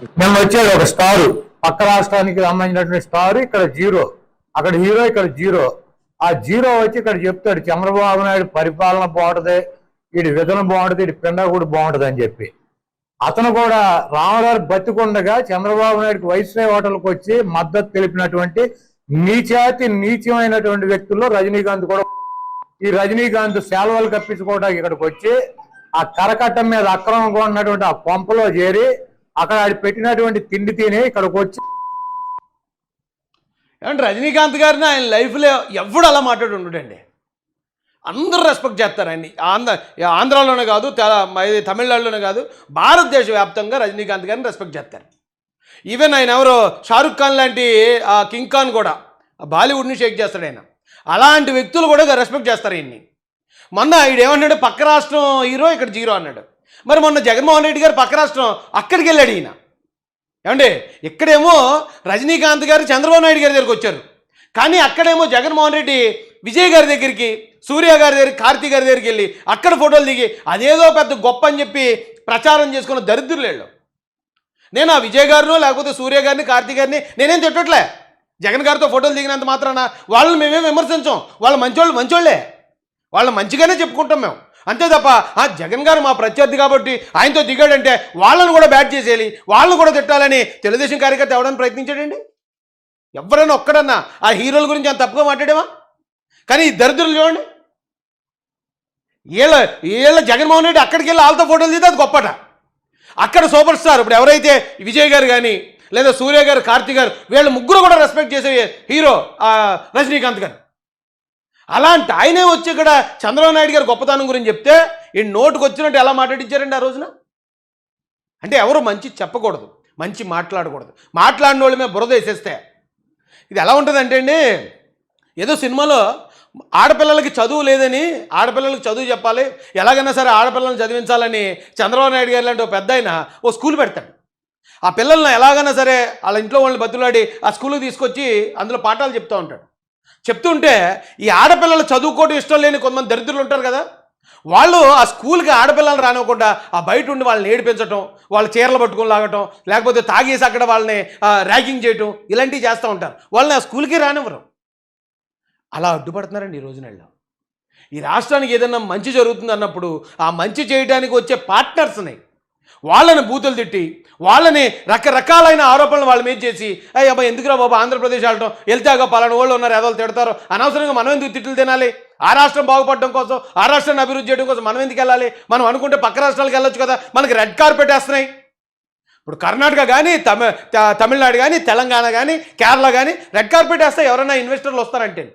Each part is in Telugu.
మేము వచ్చేది ఒక స్టారు, పక్క రాష్ట్రానికి సంబంధించినటువంటి స్టార్, ఇక్కడ జీరో, అక్కడ హీరో, ఇక్కడ జీరో. ఆ జీరో వచ్చి ఇక్కడ చెప్తాడు చంద్రబాబు నాయుడు పరిపాలన బాగుంటుంది, వీడి విధన బాగుంటుంది, వీడి పిండ కూడా బాగుంటుంది అని చెప్పి. అతను కూడా రామగారు బతికుండగా చంద్రబాబు నాయుడుకి వైస్రాయ్ హోటల్కి వచ్చి మద్దతు తెలిపినటువంటి నీచమైనటువంటి వ్యక్తుల్లో రజనీకాంత్ కూడా. ఈ రజనీకాంత్ సేలవలు కప్పించుకోవడానికి ఇక్కడికి వచ్చి ఆ కరకట్టం మీద అక్రమంగా ఉన్నటువంటి ఆ పంపలో చేరి అక్కడ ఆడి పెట్టినటువంటి తిండి తిని ఇక్కడికి వచ్చి. ఏమంటే రజనీకాంత్ గారిని ఆయన లైఫ్లో ఎవడు అలా మాట్లాడి ఉండడండి. అందరూ రెస్పెక్ట్ చేస్తారు ఆయన్ని. ఆంధ్రాలోనే కాదు, తమిళనాడులోనే కాదు, భారతదేశ వ్యాప్తంగా రజనీకాంత్ గారిని రెస్పెక్ట్ చేస్తారు. ఈవెన్ ఆయన ఎవరో షారుఖ్ ఖాన్ లాంటి ఆ కింగ్ ఖాన్ కూడా బాలీవుడ్ని షేక్ చేస్తాడు ఆయన. అలాంటి వ్యక్తులు కూడా రెస్పెక్ట్ చేస్తారు ఈయన్ని. మొన్న ఈడేమన్నాడు, పక్క రాష్ట్రం హీరో ఇక్కడ జీరో అన్నాడు. మరి మొన్న జగన్మోహన్ రెడ్డి గారు పక్క రాష్ట్రం అక్కడికి వెళ్ళాడు ఈయన. ఏమండి, ఇక్కడేమో రజనీకాంత్ గారు చంద్రబాబు నాయుడు గారి దగ్గరికి వచ్చారు, కానీ అక్కడేమో జగన్మోహన్ రెడ్డి విజయ్ గారి దగ్గరికి, సూర్య గారి దగ్గరికి, కార్తీక్ గారి దగ్గరికి వెళ్ళి అక్కడ ఫోటోలు దిగి అదేదో పెద్ద గొప్ప అని చెప్పి ప్రచారం చేసుకున్న దరిద్రులేళ్ళు. నేను ఆ విజయ్ గారినో లేకపోతే సూర్య గారిని, కార్తీక్ గారిని నేనేం తిట్టట్లే. జగన్ గారితో ఫోటోలు దిగినంత మాత్రాన వాళ్ళని మేమేం విమర్శించాం. వాళ్ళ మంచోళ్ళే, వాళ్ళ మంచిగానే చెప్పుకుంటాం మేము, అంతే తప్ప జగన్ గారు మా ప్రత్యర్థి కాబట్టి ఆయనతో దిగాడంటే వాళ్ళని కూడా బ్యాట్ చేసేయాలి, వాళ్ళని కూడా తిట్టాలని తెలుగుదేశం కార్యకర్త ఎవడని ప్రయత్నించాడండి? ఎవరైనా ఒక్కడన్నా ఆ హీరోల గురించి అంత తప్పుగా మాట్లాడేవా? కానీ ఈ దరిద్రులు చూడండి, వీళ్ళ జగన్మోహన్ రెడ్డి అక్కడికి వెళ్ళి వాళ్ళతో ఫోటోలు దిగితే అది గొప్పట. అక్కడ సూపర్ స్టార్ ఇప్పుడు ఎవరైతే విజయ్ గారు కానీ లేదా సూర్య గారు, కార్తీక్ గారు, వీళ్ళ ముగ్గురు కూడా రెస్పెక్ట్ చేసే హీరో రజనీకాంత్ గారు. అలాంటి ఆయనే వచ్చి ఇక్కడ చంద్రబాబు నాయుడు గారు గొప్పతనం గురించి చెప్తే ఈ నోటుకు వచ్చినట్టు ఎలా మాట్లాడించారండి ఆ రోజున? అంటే ఎవరు మంచి చెప్పకూడదు, మంచి మాట్లాడకూడదు, మాట్లాడిన వాళ్ళ మీద బురద వేసేస్తే ఇది ఎలా ఉంటుందంటే అండి, ఏదో సినిమాలో ఆడపిల్లలకి చదువు లేదని, ఆడపిల్లలకి చదువు చెప్పాలి, ఎలాగైనా సరే ఆడపిల్లలను చదివించాలని చంద్రబాబు నాయుడు గారు లాంటి ఒక పెద్ద ఆయన ఓ స్కూల్ పెడతాడు. ఆ పిల్లల్ని ఎలాగైనా సరే వాళ్ళ ఇంట్లో వాళ్ళని బతులాడి ఆ స్కూల్కి తీసుకొచ్చి అందులో పాఠాలు చెప్తూ ఉంటాడు. చెప్తుంటే ఈ ఆడపిల్లలు చదువుకోవడం ఇష్టం లేని కొంతమంది దరిద్రులు ఉంటారు కదా, వాళ్ళు ఆ స్కూల్కి ఆడపిల్లలు రానివ్వకుండా ఆ బయట ఉండి వాళ్ళని ఏడిపించడం, వాళ్ళ చీరలు పట్టుకొని లాగటం, లేకపోతే తాగేసి అక్కడ వాళ్ళని ర్యాగింగ్ చేయటం, ఇలాంటివి చేస్తూ ఉంటారు. వాళ్ళని ఆ స్కూల్కి రానివ్వరు. అలా అడ్డుపడుతున్నారండి ఈ రోజునల్లో. ఈ రాష్ట్రానికి ఏదైనా మంచి జరుగుతుంది అన్నప్పుడు ఆ మంచి చేయడానికి వచ్చే పార్ట్నర్స్ని వాళ్ళని బూతులు తిట్టి, వాళ్ళని రకరకాలైన ఆరోపణలు వాళ్ళ మీద చేసి, అబ్బాయి ఎందుకురా బాబా ఆంధ్రప్రదేశ్ వెళ్ళటం, వెళ్తాగా పలానా వాళ్ళు ఉన్నారు ఏదో తిడతారు, అనవసరంగా మనం ఎందుకు తిట్లు తినాలి? ఆ రాష్ట్రం బాగుపడడం కోసం, ఆ రాష్ట్రాన్ని అభివృద్ధి చేయడం కోసం మనం ఎందుకు వెళ్ళాలి? మనం అనుకుంటే పక్క రాష్ట్రాలకు వెళ్ళొచ్చు కదా. మనకి రెడ్ కార్పెట్ వేస్తున్నాయి. ఇప్పుడు కర్ణాటక కానీ, తమిళనాడు కానీ, తెలంగాణ కానీ, కేరళ కానీ రెడ్ కార్పెట్ వేస్తే ఎవరైనా ఇన్వెస్టర్లు వస్తారంటే,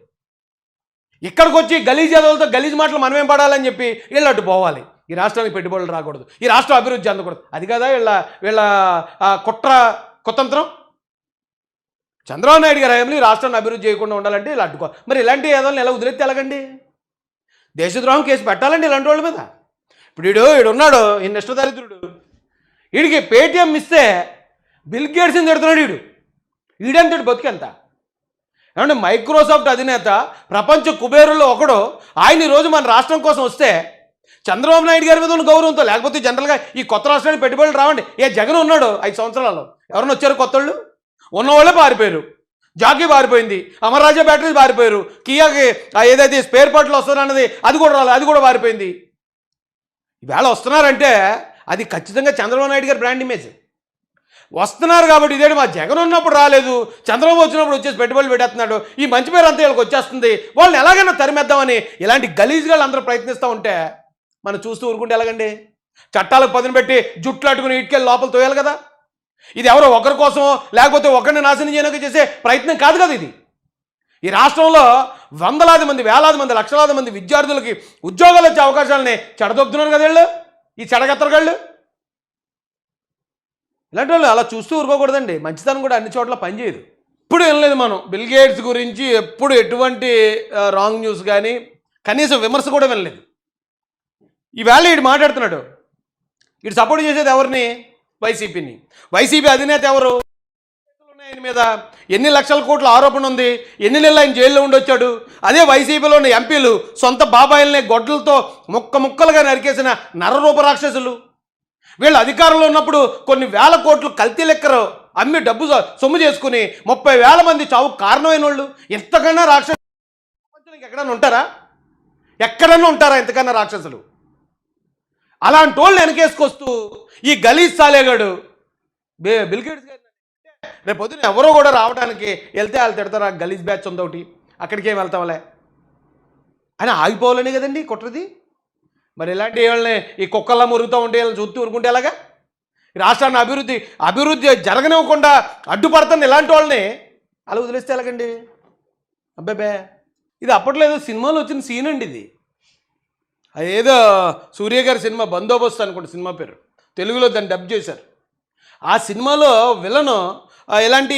ఇక్కడికి వచ్చి గలీజ్ యాదవులతో గలీజ్ మాటలు మనమేం పడాలని చెప్పి వీళ్ళు అడ్డు పోవాలి. ఈ రాష్ట్రానికి పెట్టుబడులు రాకూడదు, ఈ రాష్ట్రం అభివృద్ధి చెందకూడదు. అది కదా వీళ్ళ కుతంత్రం. చంద్రబాబు నాయుడు గారు హయాంలో ఈ రాష్ట్రాన్ని అభివృద్ధి చేయకుండా ఉండాలంటే ఇలా అడ్డుకో. మరి ఇలాంటి యాదవులను ఎలా వదిలేస్తే ఎలాగండి? దేశద్రోహం కేసు పెట్టాలండి ఇలాంటి వాళ్ళ మీద. ఇప్పుడు ఈడున్నాడు, ఈ నిష్ఠదరిద్రుడు, వీడికి పేటీఎం ఇస్తే బిల్ గేట్స్ని తిడుతున్నాడు. ఈడంతటి బతికెంత? ఏమంటే మైక్రోసాఫ్ట్ అధినేత, ప్రపంచ కుబేరుల్లో ఒకడు, ఆయన ఈరోజు మన రాష్ట్రం కోసం వస్తే చంద్రబాబు నాయుడు గారి మీద ఉన్న గౌరవంతో, లేకపోతే జనరల్గా ఈ కొత్త రాష్ట్రానికి పెట్టుబడులు రావండి. జగన్ ఉన్నాడు 5 సంవత్సరాలు, ఎవరైనా వచ్చారు కొత్తళ్ళు? ఉన్నవాళ్ళే పారిపోయారు. జాకీ పారిపోయింది, అమర్రాజా బ్యాటరీస్ పారిపోయారు, కియాకి ఏదైతే స్పేర్ పార్ట్లు వస్తున్నారన్నది అది కూడా రాలేదు, అది కూడా పారిపోయింది. ఈవేళ వస్తున్నారంటే అది ఖచ్చితంగా చంద్రబాబు నాయుడు గారి బ్రాండ్ ఇమేజ్. వస్తున్నారు కాబట్టి ఇదేంటి, మా జగన్ ఉన్నప్పుడు రాలేదు, చంద్రబాబు వచ్చినప్పుడు వచ్చేసి పెట్టుబడులు పెట్టేస్తున్నాడు, ఈ మంచి పేరు అంతా వీళ్ళకి వచ్చేస్తుంది, వాళ్ళని ఎలాగైనా తరిమేద్దామని ఇలాంటి గలీజ్గా అందరూ ప్రయత్నిస్తూ ఉంటే మనం చూస్తూ ఊరుకుంటే ఎలాగండి? చట్టాలకు పదును పెట్టి జుట్లు అట్టుకుని ఇటుకెళ్ళి లోపల తోయాలి కదా. ఇది ఎవరో ఒకరి కోసమో లేకపోతే ఒకరిని నాశనం చేయడానికి చేసే ప్రయత్నం కాదు కదా ఇది. ఈ రాష్ట్రంలో వందలాది మంది, వేలాది మంది, లక్షలాది మంది విద్యార్థులకి ఉద్యోగాలు వచ్చే అవకాశాలని చెడదొబ్బుతున్నారు కదా వీళ్ళు, ఈ చెడగత్తరగాళ్ళు. ఇలాంటి వాళ్ళు అలా చూస్తూ ఊరుకోకూడదండి. మంచితనం కూడా అన్ని చోట్ల పనిచేయదు. ఇప్పుడు ఏం లేదు, మనం బిల్ గేట్స్ గురించి ఎప్పుడు ఎటువంటి రాంగ్ న్యూస్ కానీ కనీసం విమర్శ కూడా వినలేదు. ఈవేళ వీడు మాట్లాడుతున్నాడు, వీడు సపోర్ట్ చేసేది ఎవరిని? వైసీపీని. వైసీపీ అధినేత ఎవరు? ఆయన మీద ఎన్ని లక్షల కోట్ల ఆరోపణ ఉంది, ఎన్ని నెలలు ఆయన జైల్లో ఉండొచ్చాడు. అదే వైసీపీలోని ఎంపీలు సొంత బాబాయిల్ని గొడ్డలతో ముక్కలుగా నరికేసిన నరరూప రాక్షసులు. వీళ్ళు అధికారంలో ఉన్నప్పుడు కొన్ని వేల కోట్లు కల్తీ లెక్కరు అమ్మి డబ్బు సొమ్ము చేసుకుని 30,000 మంది చావు కారణమైన వాళ్ళు ఎంతకన్నా రాక్షసులు ఎక్కడన్నా ఉంటారా? ఎక్కడన్నా ఉంటారా ఇంతకన్నా రాక్షసులు? అలాంటి వాళ్ళు వెనకేసుకొస్తూ ఈ గలీజ్ సాలేగాడు బిల్ గేట్స్ గారు రేపు పొద్దున ఎవరో కూడా రావడానికి వెళ్తే వాళ్ళు తిడతారా, గలీజ్ బ్యాచ్ ఉంది ఒకటి, అక్కడికి ఏం వెళ్తాంలే అని ఆగిపోవాలని కదండి కుట్రది. మరి ఇలాంటి వాళ్ళని ఈ కుక్కల్లా మురుగుతూ ఉంటే వీళ్ళని చూస్తూ ఊరుకుంటే ఎలాగా? రాష్ట్రాన్ని అభివృద్ధి జరగనివ్వకుండా అడ్డుపడుతున్న ఇలాంటి వాళ్ళని అలా వదిలేస్తే ఎలాగండి? అబ్బాబే, ఇది అప్పట్లో ఏదో సినిమాలో వచ్చిన సీన్ అండి ఇది. ఏదో సూర్య గారి సినిమా బందోబస్తు అనుకోండి సినిమా పేరు, తెలుగులో దాన్ని డబ్ చేశారు. ఆ సినిమాలో విలను ఇలాంటి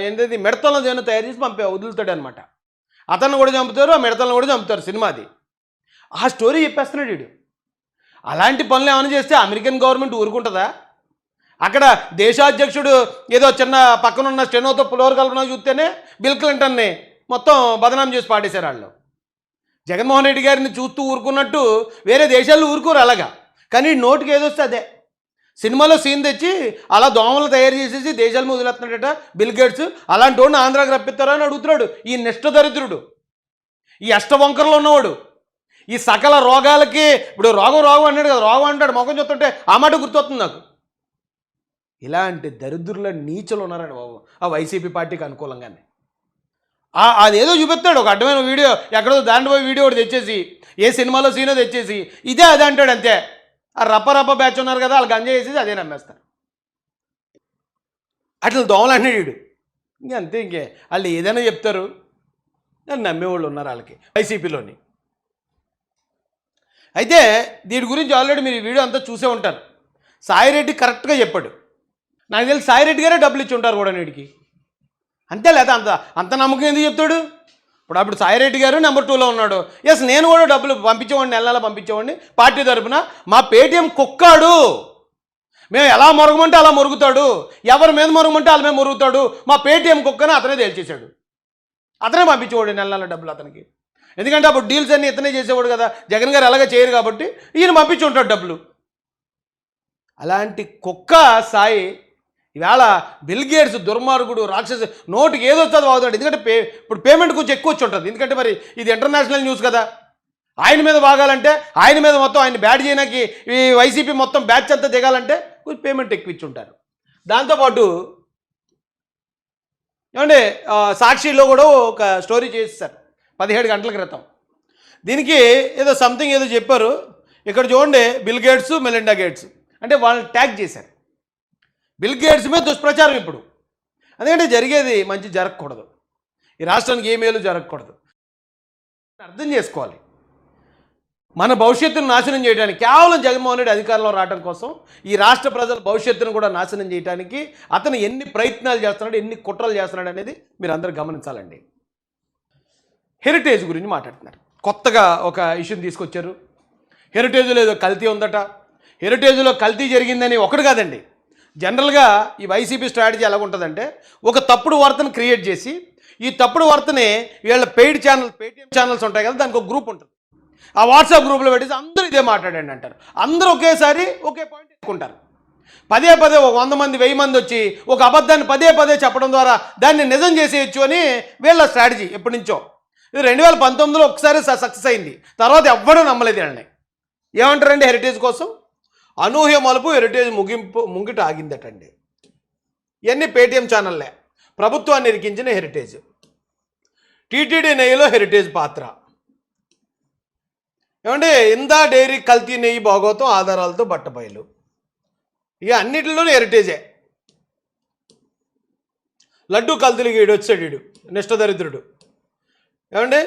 ఏంటది మిడతలను ఏమైనా తయారు చేసి వదులుతాడు అనమాట. అతన్ని కూడా చంపుతారు, ఆ మిడతలను కూడా చంపుతారు. సినిమా అది. ఆ స్టోరీ చెప్పేస్తున్నాడు వీడు. అలాంటి పనులు ఏమైనా చేస్తే అమెరికన్ గవర్నమెంట్ ఊరుకుంటుందా? అక్కడ దేశాధ్యక్షుడు ఏదో చిన్న పక్కనున్న స్టెనోతో పులోరు కల్పన చూస్తేనే బిల్ క్లింటన్ని మొత్తం బదనాం చేసి పాడేశారు వాళ్ళు. జగన్మోహన్ రెడ్డి గారిని చూస్తూ ఊరుకున్నట్టు వేరే దేశాల్లో ఊరుకోరు అలాగా. కానీ నోటికి ఏదొస్తే అదే. సినిమాలో సీన్ తెచ్చి అలా దోమలు తయారు చేసేసి దేశాల మీద వదిలేస్తున్నాడట బిల్ గేట్స్. అలాంటి వాడిని ఆంధ్రాకి రప్పిస్తారా అని అడుగుతున్నాడు ఈ నిష్ఠదరిద్రుడు, ఈ అష్టవంకరలో ఉన్నవాడు. ఈ సకల రోగాలకి ఇప్పుడు రోగం అన్నాడు కదా, రోగం అంటాడు మొఖం చూస్తుంటే ఆ మాట గుర్తొస్తుంది నాకు. ఇలాంటి దరిద్రుల నీచులు ఉన్నారండి బాబు ఆ వైసీపీ పార్టీకి అనుకూలంగానే. అదేదో చూపిస్తాడు ఒక అడ్డమైన వీడియో, ఎక్కడో దాంట్లో పోయి వీడియో ఒకటి తెచ్చేసి ఏ సినిమాలో సీనో తెచ్చేసి ఇదే అదే అంటాడు అంతే. ఆ రప్ప బ్యాచ్ ఉన్నారు కదా వాళ్ళు గంజా చేసేసి అదే నమ్మేస్తారు. అట్లా దోమలు అన్నాడు వీడు. అంతే, ఇంకే వాళ్ళు ఏదైనా చెప్తారు, నమ్మేవాళ్ళు ఉన్నారు వాళ్ళకి వైసీపీలోని. అయితే దీని గురించి ఆల్రెడీ మీరు ఈ వీడియో అంతా చూసే ఉంటారు. సాయిరెడ్డి కరెక్ట్గా చెప్పాడు. నాకు తెలిసి సాయిరెడ్డి గారే డబ్బులు ఇచ్చి ఉంటారు కూడా వీడికి. అంతే లేదా అంత నమ్మకం ఎందుకు చెప్తాడు? అప్పుడు సాయిరెడ్డి గారు నెంబర్ 2లో ఉన్నాడు. ఎస్, నేను కూడా డబ్బులు పంపించేవాడిని, నెల పంపించేవాడిని పార్టీ తరపున. మా పేటీఎం కుక్కాడు, మేము ఎలా మొరగమంటే అలా మొరుగుతాడు, ఎవరి మీద మొరగమంటే వాళ్ళ మీద మొరుగుతాడు. మా పేటీఎం కుక్కని అతనే తేల్చేశాడు. అతనే పంపించేవాడు నెల డబ్బులు అతనికి. ఎందుకంటే అప్పుడు డీల్స్ అన్నీ ఇతనే చేసేవాడు కదా, జగన్ గారు అలాగే చేయరు కాబట్టి ఈయన పంపించి ఉంటాడు డబ్బులు. అలాంటి కుక్క సాయి ఈవేళ బిల్ గేట్స్ దుర్మార్గుడు రాక్షసు నోటికి ఏదో వస్తుందో అవుతాడు. ఎందుకంటే ఇప్పుడు పేమెంట్ కొంచెం ఎక్కువ వచ్చి ఉంటుంది. ఎందుకంటే మరి ఇది ఇంటర్నేషనల్ న్యూస్ కదా. ఆయన మీద బాగాలంటే ఆయన మీద మొత్తం ఆయన బ్యాట్ చేయడానికి ఈ వైసీపీ మొత్తం బ్యాచ్ అంతా దిగాలంటే కొంచెం పేమెంట్ ఎక్కువ ఇచ్చి ఉంటారు. దాంతోపాటు ఏమంటే సాక్షిలో కూడా ఒక స్టోరీ చేస్తారు 17 గంటల క్రితం. దీనికి ఏదో సంథింగ్ ఏదో చెప్పారు. ఇక్కడ చూడండి, బిల్ గేట్స్ మెలిండా గేట్స్ అంటే వాళ్ళని ట్యాగ్ చేశారు. బిల్ గేట్స్ మీద దుష్ప్రచారం ఇప్పుడు. ఎందుకంటే జరిగేది మంచి జరగకూడదు, ఈ రాష్ట్రానికి ఏ మేలు జరగకూడదు. అర్థం చేసుకోవాలి. మన భవిష్యత్తును నాశనం చేయడానికి కేవలం జగన్మోహన్ రెడ్డి అధికారంలో రావడం కోసం ఈ రాష్ట్ర ప్రజల భవిష్యత్తును కూడా నాశనం చేయడానికి అతను ఎన్ని ప్రయత్నాలు చేస్తున్నాడు, ఎన్ని కుట్రలు చేస్తున్నాడు అనేది మీరు అందరూ గమనించాలండి. హెరిటేజ్ గురించి మాట్లాడుతున్నారు. కొత్తగా ఒక ఇష్యూని తీసుకొచ్చారు. హెరిటేజ్లో ఏదో కల్తీ ఉందట. హెరిటేజ్లో కల్తీ జరిగిందని ఒకటి కాదండి. జనరల్గా ఈ వైసీపీ స్ట్రాటజీ ఎలా ఉంటుందంటే, ఒక తప్పుడు వార్తను క్రియేట్ చేసి ఈ తప్పుడు వార్తని వీళ్ళ పేటీఎం ఛానల్స్ ఉంటాయి కదా, దానికి ఒక గ్రూప్ ఉంటుంది. ఆ వాట్సాప్ గ్రూప్లో పెట్టేసి అందరూ ఇదే మాట్లాడండి అంటారు. అందరూ ఒకేసారి ఒకే పాయింట్ ఎక్కుంటారు. పదే ఒక 100 మంది 1000 మంది వచ్చి ఒక అబద్ధాన్ని పదే చెప్పడం ద్వారా దాన్ని నిజం చేసేయచ్చు అని వీళ్ళ స్ట్రాటజీ ఎప్పటి నుంచో. ఇది 2019లో ఒకసారి సక్సెస్ అయింది. తర్వాత ఎవ్వడూ నమ్మలేదు వీళ్ళని. ఏమంటారండి హెరిటేజ్ కోసం? అనూహ్య మలుపు హెరిటేజ్ ముంగిట ఆగిందటండి. ఇవన్నీ పేటీఎం ఛానల్లే. ప్రభుత్వాన్ని ఇరికించిన హెరిటేజ్. టీటీడీ నెయ్యిలో హెరిటేజ్ పాత్ర. ఏమంటే ఇందా డైరీ కల్తీ నెయ్యి భాగోతం ఆధారాలతో బట్టబయలు. ఇక అన్నిటిలోనూ హెరిటేజే. లడ్డు కల్తీలకి ఈడు వచ్చాడు, ఈడు నిష్ఠదరిద్రుడు. ఏమండి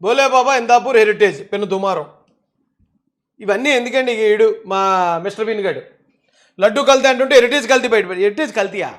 బోలే బాబా ఇందాపూర్ హెరిటేజ్ పెన్ను దుమారం. ఇవన్నీ ఎందుకండి? ఈడు మా మిస్టర్ బీన్ గాడు లడ్డు కల్తీ అంటుంటే హెరిటేజ్ కల్తీ బయటపడి. హెరిటేజ్ కల్తీయా?